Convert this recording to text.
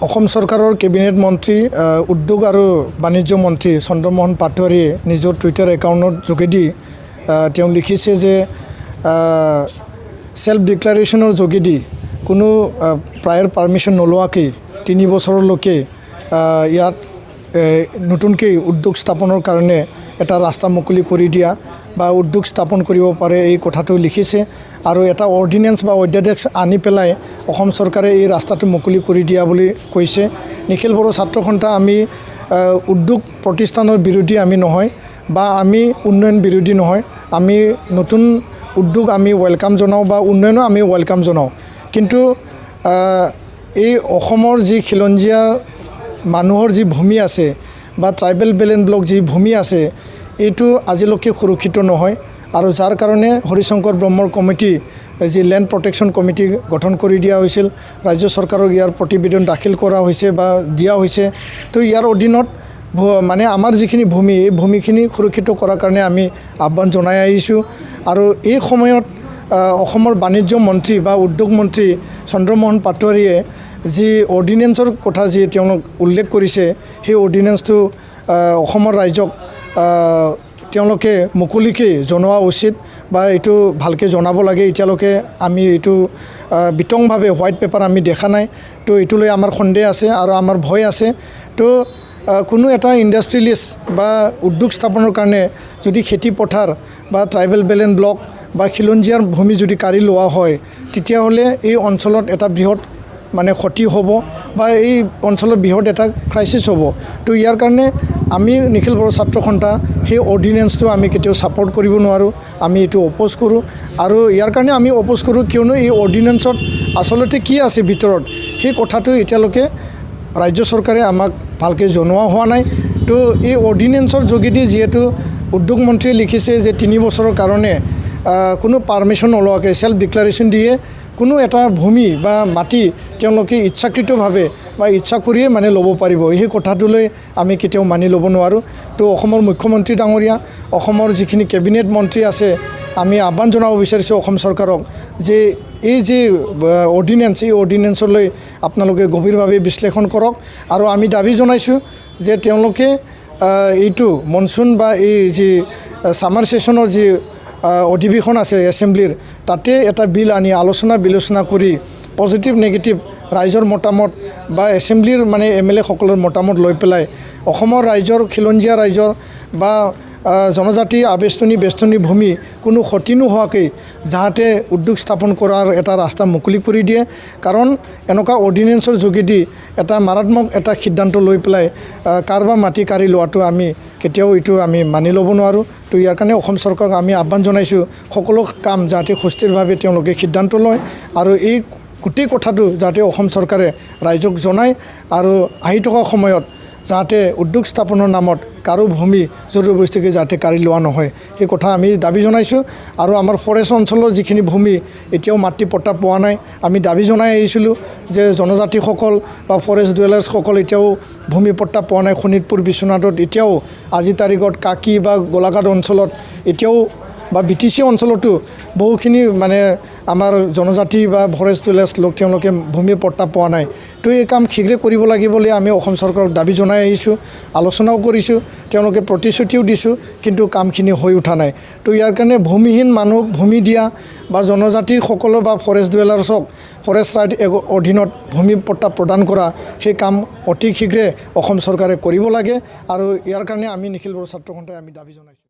অসম চৰকাৰৰ কেবিনেট মন্ত্ৰী উদ্যোগ আৰু বাণিজ্য মন্ত্ৰী চন্দ্ৰমোহন পাটোৱাৰীয়ে নিজৰ টুইটাৰ একাউণ্টৰ যোগেদি তেওঁ লিখিছে যে সেল্ফ ডিক্লাৰেশ্যনৰ যোগেদি কোনো প্ৰায়ৰ পাৰমিশ্যন নলোৱাকৈ 3 বছৰলৈকে ইয়াত নতুনকৈ উদ্যোগ স্থাপনৰ কাৰণে এটা ৰাস্তা মুকলি কৰি দিয়া বা উদ্যোগ স্থাপন কৰিব পাৰে এই কথাটো লিখিছে আৰু এটা অৰ্ডিনেন্স বা অধ্যাদেশ আনি পেলাই অসম চৰকাৰে এই ৰাস্তাটো মুকলি কৰি দিয়া বুলি কৈছে। নিখিল বড়ো ছাত্ৰ সন্থা আমি উদ্যোগ প্ৰতিষ্ঠানৰ বিৰোধী আমি নহয় বা আমি উন্নয়ন বিৰোধী নহয়। আমি নতুন উদ্যোগ আমি ওয়েলকাম জনাওঁ বা উন্নয়নো আমি ওয়েলকাম জনাওঁ, কিন্তু এই অসমৰ যি খিলঞ্জীয়া মানুহৰ যি ভূমি আছে বা ট্ৰাইবেল বেলেন ব্লক যি ভূমি আছে এইটো আজিলৈকে সুৰক্ষিত নহয় আৰু যাৰ কাৰণে হৰিশংকৰ ব্ৰহ্মৰ কমিটি যি লেণ্ড প্ৰটেকশ্যন কমিটি গঠন কৰি দিয়া হৈছিল, ৰাজ্য চৰকাৰক ইয়াৰ প্ৰতিবেদন দাখিল কৰা হৈছে বা দিয়া হৈছে। তো ইয়াৰ অধীনত মানে আমাৰ যিখিনি ভূমি এই ভূমিখিনি সুৰক্ষিত কৰাৰ কাৰণে আমি আহ্বান জনাই আহিছোঁ আৰু এই সময়ত অসমৰ বাণিজ্য মন্ত্ৰী বা উদ্যোগ মন্ত্ৰী চন্দ্ৰমোহন পাটোৱাৰীয়ে যি অৰ্ডিনেন্সৰ কথা যি তেওঁলোক উল্লেখ কৰিছে সেই অৰ্ডিনেন্সটো অসমৰ ৰাইজক তেওঁলোকে মুকলিকৈ জনোৱা উচিত বা এইটো ভালকৈ জনাব লাগে। এতিয়ালৈকে আমি এইটো বিতংভাৱে হোৱাইট পেপাৰ আমি দেখা নাই, তো এইটোলৈ আমাৰ সন্দেহ আছে আৰু আমাৰ ভয় আছে। তো কোনো এটা ইণ্ডাষ্ট্ৰিয়েলিষ্ট বা উদ্যোগ স্থাপনৰ কাৰণে যদি খেতি পথাৰ বা ট্ৰাইবেল বেলেন ব্লক বা খিলঞ্জীয়াৰ ভূমি যদি কাঢ়ি লোৱা হয় তেতিয়াহ'লে এই অঞ্চলত এটা বৃহৎ মানে ক্ষতি হ'ব বা এই অঞ্চলত বৃহৎ এটা ক্ৰাইচিছ হ'ব। তো ইয়াৰ কাৰণে আমি নিখিল বড়ো ছাত্ৰ সন্থা সেই অৰ্ডিনেন্সটো আমি কেতিয়াও ছাপৰ্ট কৰিব নোৱাৰোঁ, আমি এইটো অপ'জ কৰোঁ আৰু ইয়াৰ কাৰণে আমি অপ'জ কৰোঁ কিয়নো এই অৰ্ডিনেন্সত আচলতে কি আছে ভিতৰত সেই কথাটো এতিয়ালৈকে ৰাজ্য চৰকাৰে আমাক ভালকৈ জনোৱা হোৱা নাই। তো এই অৰ্ডিনেন্সৰ যোগেদি যিহেতু উদ্যোগ মন্ত্ৰীয়ে লিখিছে যে 3 বছৰৰ কাৰণে কোনো পাৰমিশ্যন নলোৱাকৈ সেল্ফ ডিক্লাৰেশ্যন দিয়ে কোনো এটা ভূমি বা মাটি তেওঁলোকে ইচ্ছাকৃতভাৱে বা ইচ্ছা কৰিয়ে মানে ল'ব পাৰিব, সেই কথাটোলৈ আমি কেতিয়াও মানি ল'ব নোৱাৰোঁ। তো অসমৰ মুখ্যমন্ত্ৰী ডাঙৰীয়া, অসমৰ যিখিনি কেবিনেট মন্ত্ৰী আছে, আমি আহ্বান জনাব বিচাৰিছোঁ অসম চৰকাৰক যে এই যে অৰ্ডিনেন্স এই অৰ্ডিনেন্সলৈ আপোনালোকে গভীৰভাৱে বিশ্লেষণ কৰক আৰু আমি দাবী জনাইছোঁ যে তেওঁলোকে এইটো মনচুন বা এই যি ছামাৰ ছেশ্যনৰ যি অধিৱেশন আছে এছেম্বলিৰ তাতে এটা বিল আনি আলোচনা বিলোচনা কৰি পজিটিভ নেগেটিভ ৰাইজৰ মতামত বা এছেম্বলিৰ মানে MLA সকলৰ মতামত লৈ পেলাই অসমৰ ৰাইজৰ খিলঞ্জীয়া ৰাইজৰ বা জনজাতি বেষ্টনী ভূমি কোনো ক্ষতি নোহোৱাকৈ যাতে উদ্যোগ স্থাপন কৰাৰ এটা ৰাস্তা মুকলি কৰি দিয়ে। কাৰণ এনেকুৱা অৰ্ডিনেন্সৰ যোগেদি এটা মাৰাত্মক এটা সিদ্ধান্ত লৈ পেলাই কাৰোবাৰ মাটি কাঢ়ি লোৱাটো আমি কেতিয়াও এইটো আমি মানি ল'ব নোৱাৰোঁ। তো ইয়াৰ কাৰণে অসম চৰকাৰক আমি আহ্বান জনাইছোঁ সকলো কাম যাতে সুস্থিৰভাৱে তেওঁলোকে সিদ্ধান্ত লয় আৰু এই গোটেই কথাটো যাতে অসম চৰকাৰে ৰাইজক জনায় আৰু আহি থকা সময়ত যাতে উদ্যোগ স্থাপনৰ নামত কাৰো ভূমি জবৰদস্তিকৈ যাতে কাঢ়ি লোৱা নহয় সেই কথা আমি দাবী জনাইছোঁ। আৰু আমাৰ ফৰেষ্ট অঞ্চলৰ যিখিনি ভূমি এতিয়াও মাটি পট্টা পোৱা নাই, আমি দাবী জনাই আহিছিলোঁ যে জনজাতিসকল বা ফৰেষ্ট ডুৱেলাৰ্ছসকল এতিয়াও ভূমি পট্টা পোৱা নাই। শোণিতপুৰ বিশ্বনাথত এতিয়াও আজিৰ তাৰিখত কাকি বা গোলাঘাট অঞ্চলত এতিয়াও বা BTC অঞ্চলতো বহুখিনি মানে আমাৰ জনজাতি বা ফৰেষ্ট ডুৱেলাৰ্ছ লোক তেওঁলোকে ভূমি পট্টা পোৱা নাই। তো এই কাম শীঘ্ৰে কৰিব লাগিব বুলি আমি অসম চৰকাৰক দাবী জনাই আহিছোঁ, আলোচনাও কৰিছোঁ, তেওঁলোকে প্ৰতিশ্ৰুতিও দিছোঁ, কিন্তু কামখিনি হৈ উঠা নাই। তো ইয়াৰ কাৰণে ভূমিহীন মানুহক ভূমি দিয়া বা জনজাতিসকলৰ বা ফৰেষ্ট ডুৱেলাৰ্ছক ফৰেষ্ট ৰাইট অধীনত ভূমি পট্টা প্ৰদান কৰা সেই কাম অতি শীঘ্ৰে অসম চৰকাৰে কৰিব লাগে আৰু ইয়াৰ কাৰণে আমি নিখিল বড়ো ছাত্ৰ সন্থাই আমি দাবী জনাইছোঁ।